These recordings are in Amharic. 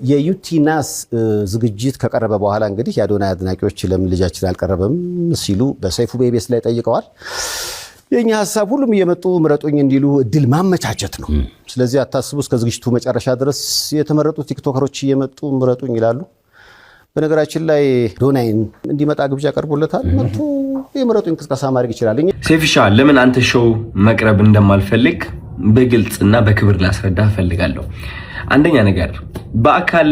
የዩቲናስ ዝግጅት ከቀረበ በኋላ እንግዲህ የአዶናይ አድናቂዎች ለምን ልጃችን አልቀረበም ሲሉ በሰይፉ ቤቤስ ላይ ጠይቀዋል። የኛ ሐሳብ ሁሉም እየመጡ ምረጡኝ እንዲሉ እድል ማመቻቸት ነው። ስለዚህ አታስቡ፣ እስከ ዝግጅቱ መጨረሻ ድረስ የተመረጡ ቲክቶከሮች እየመጡ ምረጡኝ ይላሉ። በነገራችን ላይ አዶናይን እንዲመጣ ግብዣ ቀርቦለታል። መጥቶ የምረጡኝ ቅስቀሳ ማድረግ ይችላል። ሴፍሻ ለምን አንተ ሾው መቅረብ እንደማልፈልግ በግልጽና በክብር ላስረዳ ፈልጋለሁ። አንደኛ ነገር በአካል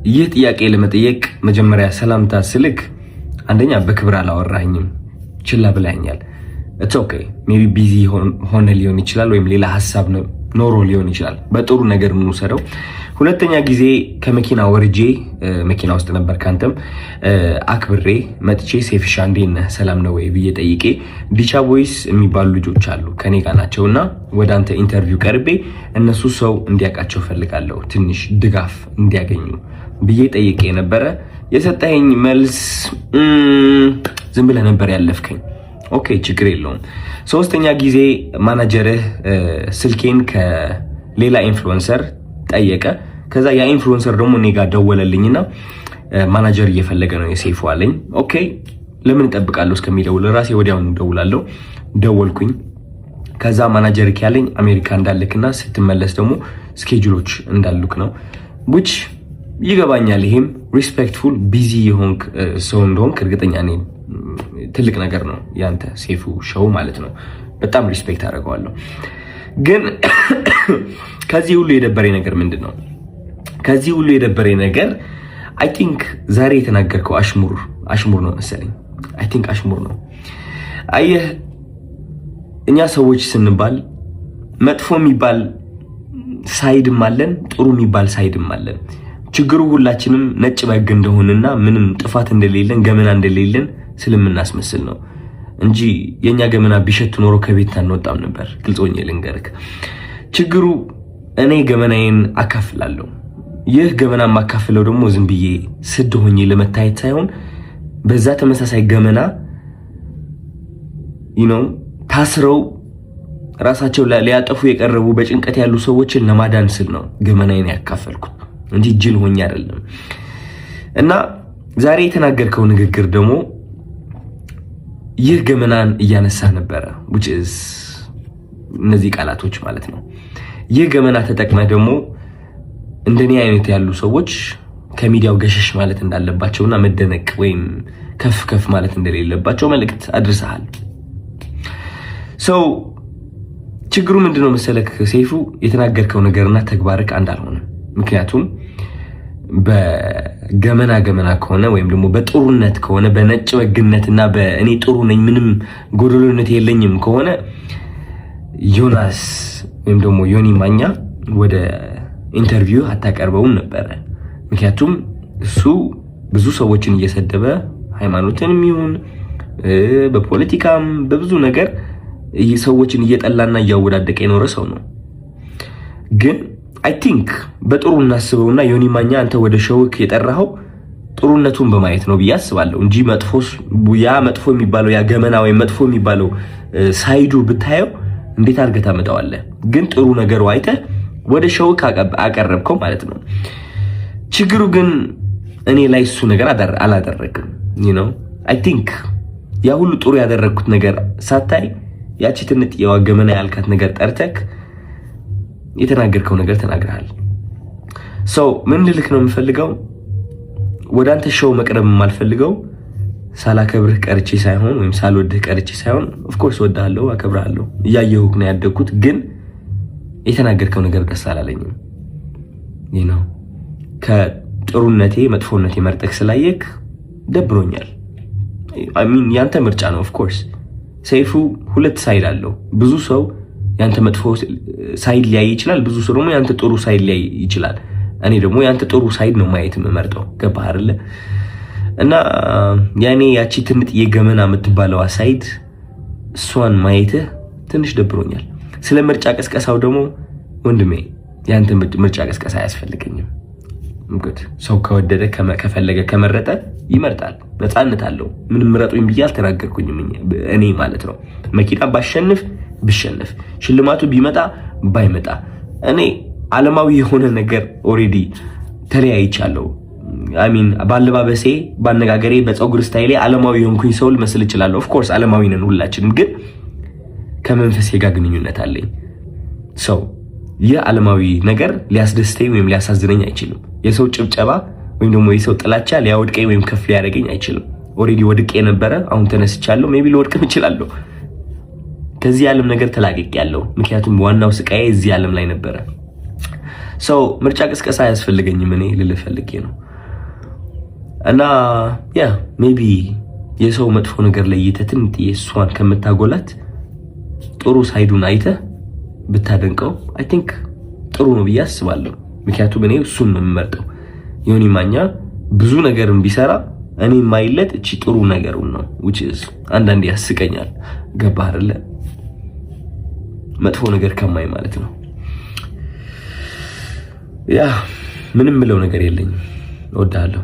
ይህ ጥያቄ ለመጠየቅ መጀመሪያ ሰላምታ ስልክ አንደኛ በክብር አላወራኝም፣ ችላ ብላኛል። it's okay maybe busy ሆነ ሊሆን ይችላል ወይም ሌላ ሐሳብ ኖሮ ሊሆን ይችላል። በጥሩ ነገር ምን ወሰደው። ሁለተኛ ጊዜ ከመኪና ወርጄ መኪና ውስጥ ነበር ካንተም አክብሬ መጥቼ ሴፍሻ እንዴት ነህ ሰላም ነው ወይ ብዬ ጠይቄ ዲቻ ቮይስ የሚባሉ ልጆች አሉ ከኔ ጋር ናቸውና ወደ አንተ ኢንተርቪው ቀርቤ እነሱ ሰው እንዲያውቃቸው ፈልጋለሁ ትንሽ ድጋፍ እንዲያገኙ ብዬ ጠይቄ ነበረ። የሰጠኸኝ መልስ ዝም ብለህ ነበር ያለፍከኝ። ኦኬ ችግር የለውም። ሶስተኛ ጊዜ ማናጀርህ ስልኬን ከሌላ ኢንፍሉዌንሰር ጠየቀ። ከዛ ያ ኢንፍሉዌንሰር ደግሞ እኔ ጋር ደወለልኝና ማናጀር እየፈለገ ነው የሴፉ አለኝ። ኦኬ ለምን እጠብቃለሁ እስከሚደውል ራሴ ወዲያውኑ ደውላለሁ። ደወልኩኝ። ከዛ ማናጀር ያለኝ አሜሪካ እንዳልክና ስትመለስ ደግሞ ስኬጁሎች እንዳሉክ ነው። which ይገባኛል። ይሄም ሪስፔክትፉል ቢዚ የሆንክ ሰው እንደሆንክ እርግጠኛ ነኝ። ትልቅ ነገር ነው ያንተ ሴፉ ሾው ማለት ነው። በጣም ሪስፔክት አደርገዋለሁ። ግን ከዚህ ሁሉ የደበረኝ ነገር ምንድነው? ከዚህ ሁሉ የደበረኝ ነገር አይ ቲንክ ዛሬ የተናገርከው አሽሙር ነው መሰለኝ። አይ ቲንክ አሽሙር ነው። አየህ እኛ ሰዎች ስንባል መጥፎ የሚባል ሳይድም አለን፣ ጥሩ የሚባል ሳይድም አለን። ችግሩ ሁላችንም ነጭ በግ እንደሆነና ምንም ጥፋት እንደሌለን ገመና እንደሌለን ስለምናስመስል ነው እንጂ የኛ ገመና ቢሸት ኖሮ ከቤት አንወጣም ነበር። ግልጾኝ ልንገርክ፣ ችግሩ እኔ ገመናዬን አካፍላለሁ። ይህ ገመና ማካፍለው ደግሞ ዝም ብዬ ስድ ሆኜ ለመታየት ሳይሆን በዛ ተመሳሳይ ገመና ታስረው ራሳቸው ሊያጠፉ የቀረቡ በጭንቀት ያሉ ሰዎችን ለማዳን ስል ነው ገመናዬን ያካፈልኩት እንጂ ጅል ሆኜ አይደለም። እና ዛሬ የተናገርከው ንግግር ደግሞ ይህ ገመናን እያነሳ ነበረ which is እነዚህ ቃላቶች ማለት ነው። ይህ ገመና ተጠቅመህ ደግሞ እንደኔ አይነት ያሉ ሰዎች ከሚዲያው ገሸሽ ማለት እንዳለባቸውና መደነቅ ወይም ከፍ ማለት እንደሌለባቸው መልእክት አድርሰሃል። ችግሩ ምንድነው መሰለክ ሴፉ፣ የተናገርከው ነገርና ተግባርክ አንድ አልሆነም። ምክንያቱም በገመና ከሆነ ወይም ደግሞ በጥሩነት ከሆነ በነጭ ወግነትና በእኔ ጥሩ ነኝ ምንም ጎደሎነት የለኝም ከሆነ ዮናስ ወይም ደግሞ ዮኒ ማኛ ወደ ኢንተርቪው አታቀርበውም ነበር። ምክንያቱም እሱ ብዙ ሰዎችን እየሰደበ ሃይማኖትንም ይሁን በፖለቲካም በብዙ ነገር ሰዎችን እየጠላና እያወዳደቀ የኖረ ሰው ነው። ግን አይ ቲንክ በጥሩ እናስበውና ዮኒ ማኛ አንተ ወደ ሾውክ የጠራኸው ጥሩነቱን በማየት ነው ብዬ አስባለሁ እንጂ መጥፎ የሚባለው ያ ገመና ወይ መጥፎ የሚባለው ሳይዱ ብታየው እንዴት አድርገህ ታመጣዋለህ? ግን ጥሩ ነገሩ አይተህ ወደ ሾውክ አቀረብከው ማለት ነው። ችግሩ ግን እኔ ላይ እሱ ነገር አላደረግም። አይ ቲንክ ያ ሁሉ ጥሩ ያደረግኩት ነገር ሳታይ ያቺ ትንጥ የዋገመና ያልካት ነገር ጠርተክ የተናገርከው ነገር ተናግረሃል። ምን ልልክ ነው የምፈልገው፣ ወደ አንተ ሾው መቅረብ የማልፈልገው ሳላከብርህ ቀርቼ ሳይሆን ወይም ሳልወድህ ቀርቼ ሳይሆን ኦፍ ኮርስ ወድሃለሁ፣ አከብርሃለሁ፣ እያየሁህ ነው ያደግኩት። ግን የተናገርከው ነገር ደስ አላለኝም። ከጥሩነቴ መጥፎነቴ መርጠክ ስላየክ ደብሮኛል። ያንተ ምርጫ ነው። ኦፍ ኮርስ ሰይፉ ሁለት ሳይድ አለው። ብዙ ሰው ያንተ መጥፎ ሳይድ ሊያይ ይችላል፣ ብዙ ሰው ደግሞ ያንተ ጥሩ ሳይድ ሊያይ ይችላል። እኔ ደግሞ ያንተ ጥሩ ሳይድ ነው ማየት የምመርጠው። ገባህ አይደለ? እና ያኔ ያቺ ትንጥ የገመና የምትባለው ሳይድ እሷን ማየትህ ትንሽ ደብሮኛል። ስለ ምርጫ ቀስቀሳው ደግሞ ወንድሜ ያንተ ምርጫ ቀስቀሳ አያስፈልገኝም። ሰው ከወደደ ከፈለገ ከመረጠ ይመርጣል፣ ነፃነት አለው። ምንም ምረጡኝ ብዬ አልተናገርኩኝም እኔ ማለት ነው። መኪና ብሸነፍ ሽልማቱ ቢመጣ ባይመጣ እኔ ዓለማዊ የሆነ ነገር ኦሬዲ ተለያይቻለሁ። አሚን ባለባበሴ፣ ባነጋገሬ፣ በፀጉር ስታይሌ ዓለማዊ የሆንኩኝ ሰው ልመስል እችላለሁ። ኦፍ ኮርስ ዓለማዊ ነን ሁላችንም፣ ግን ከመንፈሴ ጋር ግንኙነት አለኝ። ሰው ይህ ዓለማዊ ነገር ሊያስደስተኝ ወይም ሊያሳዝነኝ አይችልም። የሰው ጭብጨባ ወይም ደግሞ የሰው ጥላቻ ሊያወድቀኝ ወይም ከፍ ሊያደርገኝ አይችልም። ኦሬዲ ወድቄ ነበረ፣ አሁን ተነስቻለሁ። ሜቢ ልወድቅም እችላለሁ። ከዚህ ዓለም ነገር ተላቅቄያለሁ። ምክንያቱም ዋናው ስቃዬ እዚህ ዓለም ላይ ነበረ። ሰው ምርጫ ቅስቀሳ አያስፈልገኝም እኔ ልልህ ፈልጌ ነው። እና ያ ሜቢ የሰው መጥፎ ነገር ለይተህ ትንጥዬ እሷን ከምታጎላት ጥሩ ሳይዱን አይተህ ብታደንቀው አይ ቲንክ ጥሩ ነው ብዬ አስባለሁ። ምክንያቱም እኔ እሱን ነው የምመርጠው። ዮኒ ማኛ ብዙ ነገርም ቢሰራ እኔ ማይለት እቺ ጥሩ ነገሩን ነው which is አንዳንዴ ያስቀኛል። ገባህ አይደለ? መጥፎ ነገር ከማይ ማለት ነው። ያ ምንም ምለው ነገር የለኝም። እወዳለሁ።